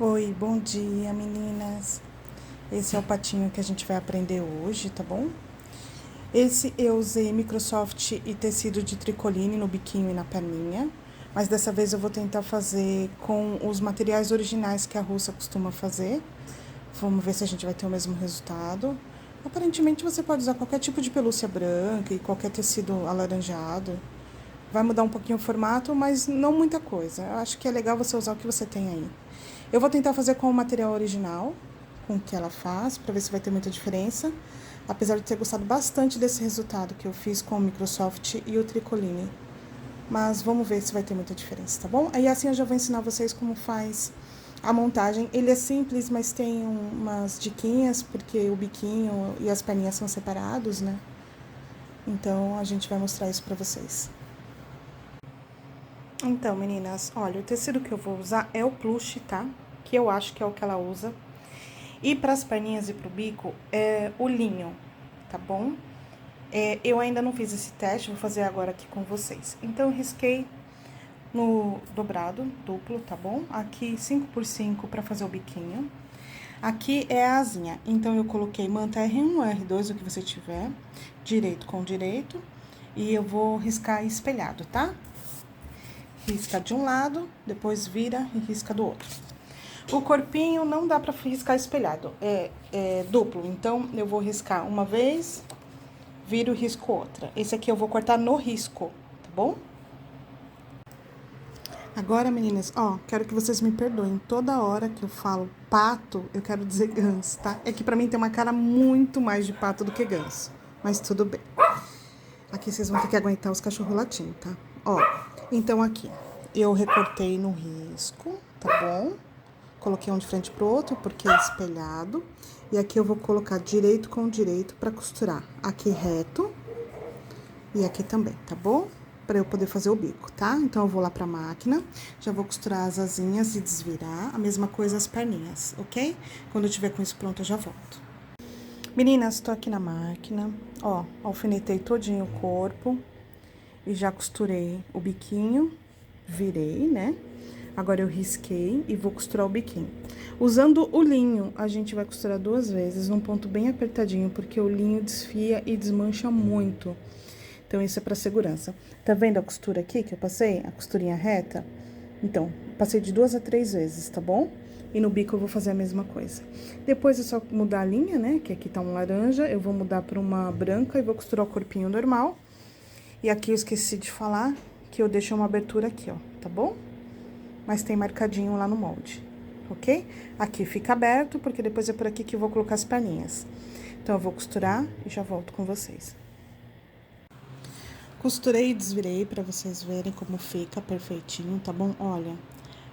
Oi, bom dia, meninas. Esse é o patinho que a gente vai aprender hoje, tá bom? Esse eu usei Microsoft e tecido de tricoline no biquinho e na perninha, mas dessa vez eu vou tentar fazer com os materiais originais que a Russa costuma fazer. Vamos ver se a gente vai ter o mesmo resultado. Aparentemente você pode usar qualquer tipo de pelúcia branca e qualquer tecido alaranjado. Vai mudar um pouquinho o formato, mas não muita coisa. Eu acho que é legal você usar o que você tem aí. Eu vou tentar fazer com o material original, com o que ela faz, para ver se vai ter muita diferença. Apesar de ter gostado bastante desse resultado que eu fiz com o Microsoft e o Tricoline. Mas vamos ver se vai ter muita diferença, tá bom? Aí assim eu já vou ensinar vocês como faz a montagem. Ele é simples, mas tem umas diquinhas, porque o biquinho e as perninhas são separados, né? Então a gente vai mostrar isso pra vocês. Então, meninas, olha, o tecido que eu vou usar é o plush, tá? Que eu acho que é o que ela usa. E para as perninhas e pro bico, é o linho, tá bom? Eu ainda não fiz esse teste, vou fazer agora aqui com vocês. Então, eu risquei no dobrado, duplo, tá bom? Aqui 5x5 para fazer o biquinho. Aqui é a asinha, então eu coloquei manta R1, R2, o que você tiver, direito com direito. E eu vou riscar espelhado, tá? Risca de um lado, depois vira e risca do outro. O corpinho não dá pra riscar espelhado, é duplo. Então, eu vou riscar uma vez, viro e risco outra. Esse aqui eu vou cortar no risco, tá bom? Agora, meninas, ó, quero que vocês me perdoem. Toda hora que eu falo pato, eu quero dizer ganso, tá? É que pra mim tem uma cara muito mais de pato do que ganso. Mas tudo bem. Aqui vocês vão ter que aguentar os cachorros latindo, tá? Ó, então aqui, eu recortei no risco, tá bom? Coloquei um de frente pro outro, porque é espelhado. E aqui eu vou colocar direito com direito pra costurar. Aqui reto e aqui também, tá bom? Pra eu poder fazer o bico, tá? Então, eu vou lá pra máquina, já vou costurar as asinhas e desvirar. A mesma coisa as perninhas, ok? Quando eu tiver com isso pronto, eu já volto. Meninas, tô aqui na máquina. Ó, alfinetei todinho o corpo. E já costurei o biquinho, virei, né? Agora eu risquei e vou costurar o biquinho. Usando o linho, a gente vai costurar 2 vezes, num ponto bem apertadinho, porque o linho desfia e desmancha muito. Então, isso é pra segurança. Tá vendo a costura aqui que eu passei? A costurinha reta? Então, passei de 2 a 3 vezes, tá bom? E no bico eu vou fazer a mesma coisa. Depois é só mudar a linha, né? Que aqui tá um laranja, eu vou mudar pra uma branca e vou costurar o corpinho normal. E aqui eu esqueci de falar que eu deixei uma abertura aqui, ó, tá bom? Mas tem marcadinho lá no molde, ok? Aqui fica aberto, porque depois é por aqui que eu vou colocar as perninhas. Então, eu vou costurar e já volto com vocês. Costurei e desvirei pra vocês verem como fica perfeitinho, tá bom? Olha,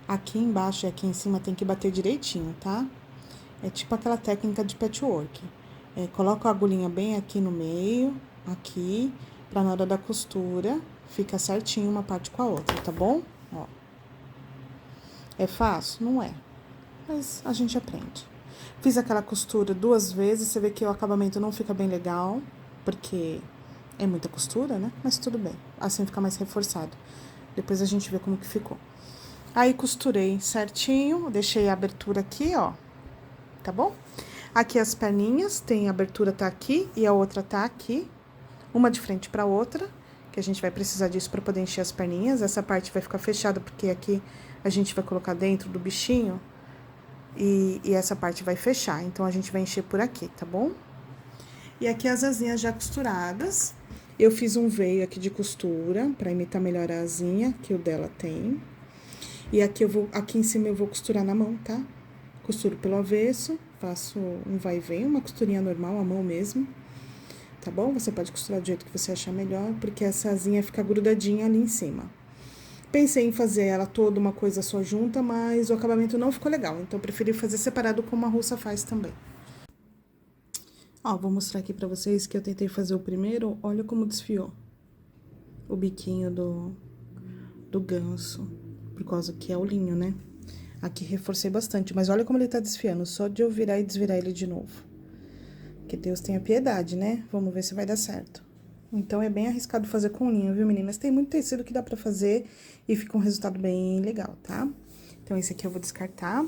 aqui embaixo e aqui em cima tem que bater direitinho, tá? É tipo aquela técnica de patchwork. Coloca a agulhinha bem aqui no meio, aqui, pra na hora da costura, fica certinho uma parte com a outra, tá bom? Ó. É fácil? Não é. Mas a gente aprende. Fiz aquela costura 2 vezes, você vê que o acabamento não fica bem legal, porque é muita costura, né? Mas tudo bem, assim fica mais reforçado. Depois a gente vê como que ficou. Aí, costurei certinho, deixei a abertura aqui, ó, tá bom? Aqui as perninhas, tem a abertura tá aqui e a outra tá aqui, uma de frente pra outra, que a gente vai precisar disso pra poder encher as perninhas. Essa parte vai ficar fechada, porque aqui a gente vai colocar dentro do bichinho e essa parte vai fechar. Então, a gente vai encher por aqui, tá bom? E aqui as asinhas já costuradas. Eu fiz um veio aqui de costura, pra imitar melhor a asinha, que o dela tem. E aqui em cima eu vou costurar na mão, tá? Costuro pelo avesso, faço um vai e vem, uma costurinha normal, à mão mesmo. Tá bom? Você pode costurar do jeito que você achar melhor, porque essa asinha fica grudadinha ali em cima. Pensei em fazer ela toda uma coisa só junta, mas o acabamento não ficou legal. Então, eu preferi fazer separado como a Russa faz também. Ó, vou mostrar aqui pra vocês que eu tentei fazer o primeiro. Olha como desfiou o biquinho do ganso. Por causa que é o linho, né? Aqui reforcei bastante, mas olha como ele tá desfiando. Só de eu virar e desvirar ele de novo. Que Deus tenha piedade, né? Vamos ver se vai dar certo. Então, é bem arriscado fazer com linho, viu, meninas? Tem muito tecido que dá pra fazer e fica um resultado bem legal, tá? Então, esse aqui eu vou descartar.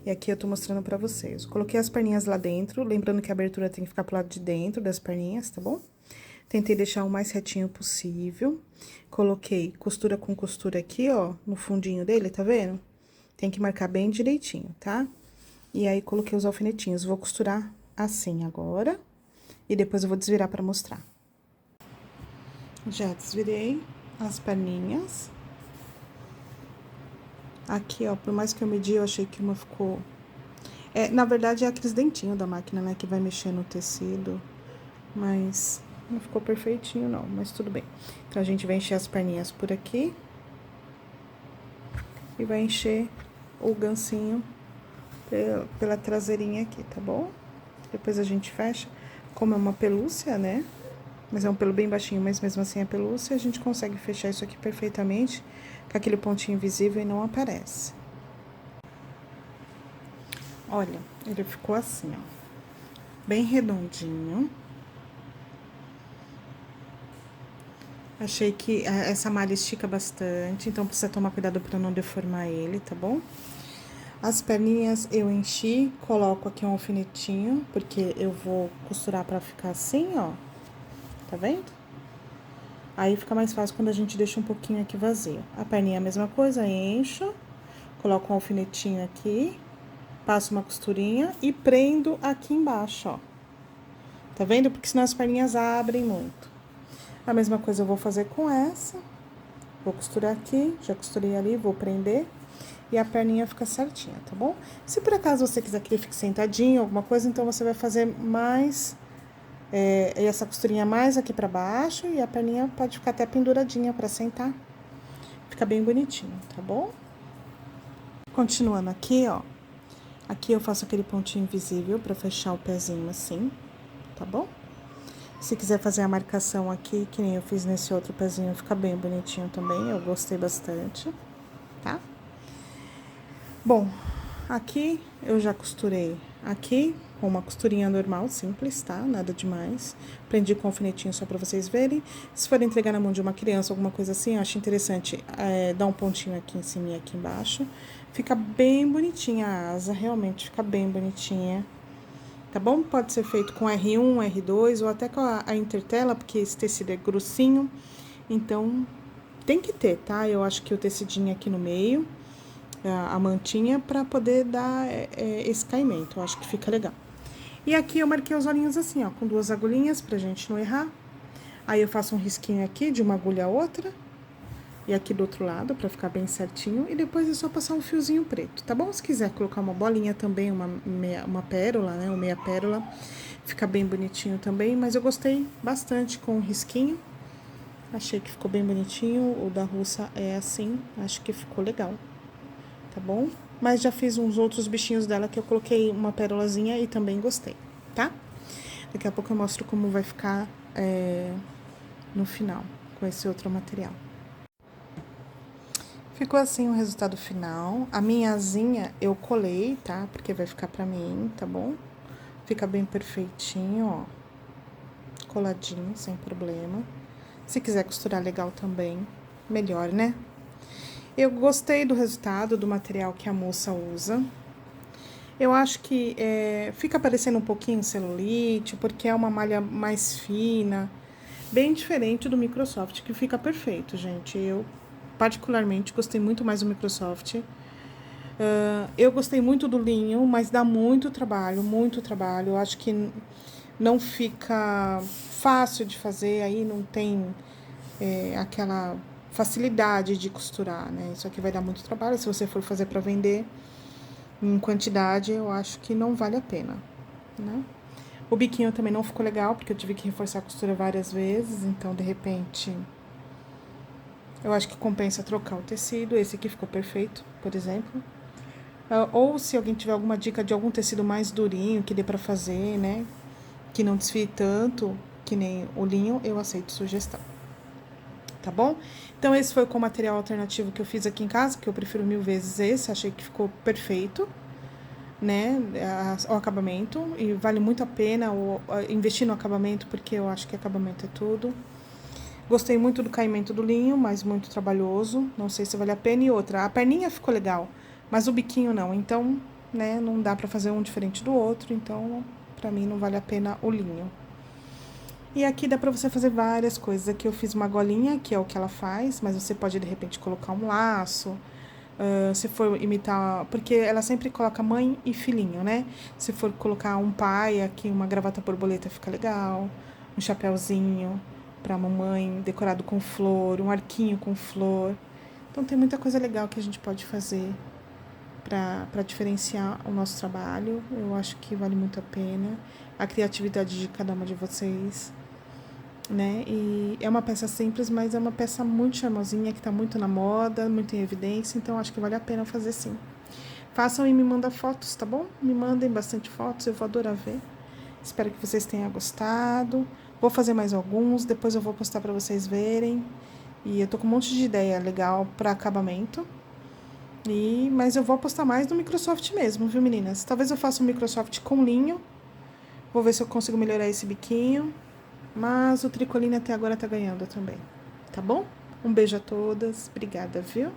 E aqui eu tô mostrando pra vocês. Coloquei as perninhas lá dentro, lembrando que a abertura tem que ficar pro lado de dentro das perninhas, tá bom? Tentei deixar o mais retinho possível. Coloquei costura com costura aqui, ó, no fundinho dele, tá vendo? Tem que marcar bem direitinho, tá? E aí, coloquei os alfinetinhos. Vou costurar assim agora. E depois eu vou desvirar pra mostrar. Já desvirei as perninhas. Aqui, ó, por mais que eu medi, eu achei que uma ficou... na verdade, é aqueles dentinhos da máquina, né, que vai mexer no tecido. Mas não ficou perfeitinho, não, mas tudo bem. Então, a gente vai encher as perninhas por aqui. E vai encher o gancinho pela traseirinha aqui, tá bom? Depois a gente fecha. Como é uma pelúcia, né? Mas é um pelo bem baixinho, mas mesmo assim é pelúcia, a gente consegue fechar isso aqui perfeitamente, com aquele pontinho invisível e não aparece. Olha, ele ficou assim, ó, bem redondinho. Achei que essa malha estica bastante, então precisa tomar cuidado para não deformar ele, tá bom? As perninhas eu enchi, coloco aqui um alfinetinho, porque eu vou costurar pra ficar assim, ó, tá vendo? Aí fica mais fácil quando a gente deixa um pouquinho aqui vazio. A perninha é a mesma coisa, encho, coloco um alfinetinho aqui, passo uma costurinha e prendo aqui embaixo, ó. Tá vendo? Porque senão as perninhas abrem muito. A mesma coisa eu vou fazer com essa. Vou costurar aqui, já costurei ali, vou prender. E a perninha fica certinha, tá bom? Se por acaso você quiser que ele fique sentadinho, alguma coisa, então você vai fazer mais... essa costurinha mais aqui pra baixo e a perninha pode ficar até penduradinha pra sentar. Fica bem bonitinho, tá bom? Continuando aqui, ó. Aqui eu faço aquele pontinho invisível pra fechar o pezinho assim, tá bom? Se quiser fazer a marcação aqui, que nem eu fiz nesse outro pezinho, fica bem bonitinho também. Eu gostei bastante, tá? Bom, aqui eu já costurei aqui com uma costurinha normal, simples, tá? Nada demais. Prendi com alfinetinho só pra vocês verem. Se for entregar na mão de uma criança, alguma coisa assim, eu acho interessante dar um pontinho aqui em cima e aqui embaixo. Fica bem bonitinha a asa, realmente fica bem bonitinha. Tá bom? Pode ser feito com R1, R2 ou até com a intertela, porque esse tecido é grossinho. Então, tem que ter, tá? Eu acho que o tecidinho aqui no meio... a mantinha para poder dar esse caimento, eu acho que fica legal. E aqui eu marquei os olhinhos assim, ó, com 2 agulhinhas pra gente não errar. Aí eu faço um risquinho aqui de uma agulha a outra, e aqui do outro lado pra ficar bem certinho, e depois é só passar um fiozinho preto, tá bom? Se quiser colocar uma bolinha também, uma pérola, né, ou meia pérola, fica bem bonitinho também, mas eu gostei bastante com o risquinho. Achei que ficou bem bonitinho, o da russa é assim, acho que ficou legal. Tá bom? Mas já fiz uns outros bichinhos dela que eu coloquei uma pérolazinha e também gostei, tá? Daqui a pouco eu mostro como vai ficar no final, com esse outro material. Ficou assim o resultado final. A minha asinha eu colei, tá? Porque vai ficar pra mim, tá bom? Fica bem perfeitinho, ó. Coladinho, sem problema. Se quiser costurar legal também, melhor, né? Eu gostei do resultado do material que a moça usa. Eu acho que fica parecendo um pouquinho celulite, porque é uma malha mais fina, bem diferente do Microsoft, que fica perfeito, gente. Eu, particularmente, gostei muito mais do Microsoft. Eu gostei muito do linho, mas dá muito trabalho, muito trabalho. Eu acho que não fica fácil de fazer, aí não tem aquela facilidade de costurar, né? Isso aqui vai dar muito trabalho. Se você for fazer para vender em quantidade, eu acho que não vale a pena, né? O biquinho também não ficou legal, porque eu tive que reforçar a costura várias vezes, então, de repente, eu acho que compensa trocar o tecido. Esse aqui ficou perfeito, por exemplo. Ou se alguém tiver alguma dica de algum tecido mais durinho, que dê pra fazer, né? Que não desfie tanto, que nem o linho, eu aceito sugestão. Tá bom? Então, esse foi com o material alternativo que eu fiz aqui em casa, que eu prefiro 1000 vezes esse, achei que ficou perfeito, né, o acabamento, e vale muito a pena investir no acabamento, porque eu acho que acabamento é tudo. Gostei muito do caimento do linho, mas muito trabalhoso, não sei se vale a pena. E outra, a perninha ficou legal, Mas o biquinho não, então, né, não dá pra fazer um diferente do outro, então, pra mim não vale a pena o linho. E aqui dá pra você fazer várias coisas. Aqui eu fiz uma golinha, que é o que ela faz, mas você pode, de repente, colocar um laço, se for imitar, porque ela sempre coloca mãe e filhinho, né? Se for colocar um pai aqui, uma gravata borboleta fica legal, um chapéuzinho pra mamãe decorado com flor, um arquinho com flor. Então tem muita coisa legal que a gente pode fazer para diferenciar o nosso trabalho. Eu acho que vale muito a pena a criatividade de cada uma de vocês, né? E é uma peça simples, mas é uma peça muito charmosinha, que tá muito na moda, muito em evidência, então acho que vale a pena fazer sim. Façam e me mandem fotos, tá bom? Me mandem bastante fotos, eu vou adorar ver. Espero que vocês tenham gostado. Vou fazer mais alguns, depois eu vou postar para vocês verem. E eu tô com um monte de ideia legal para acabamento. Mas eu vou postar mais no Microsoft mesmo, viu, meninas? Talvez eu faça um Microsoft com linho. Vou ver se eu consigo melhorar esse biquinho. Mas o tricoline até agora tá ganhando também. Tá bom? Um beijo a todas. Obrigada, viu?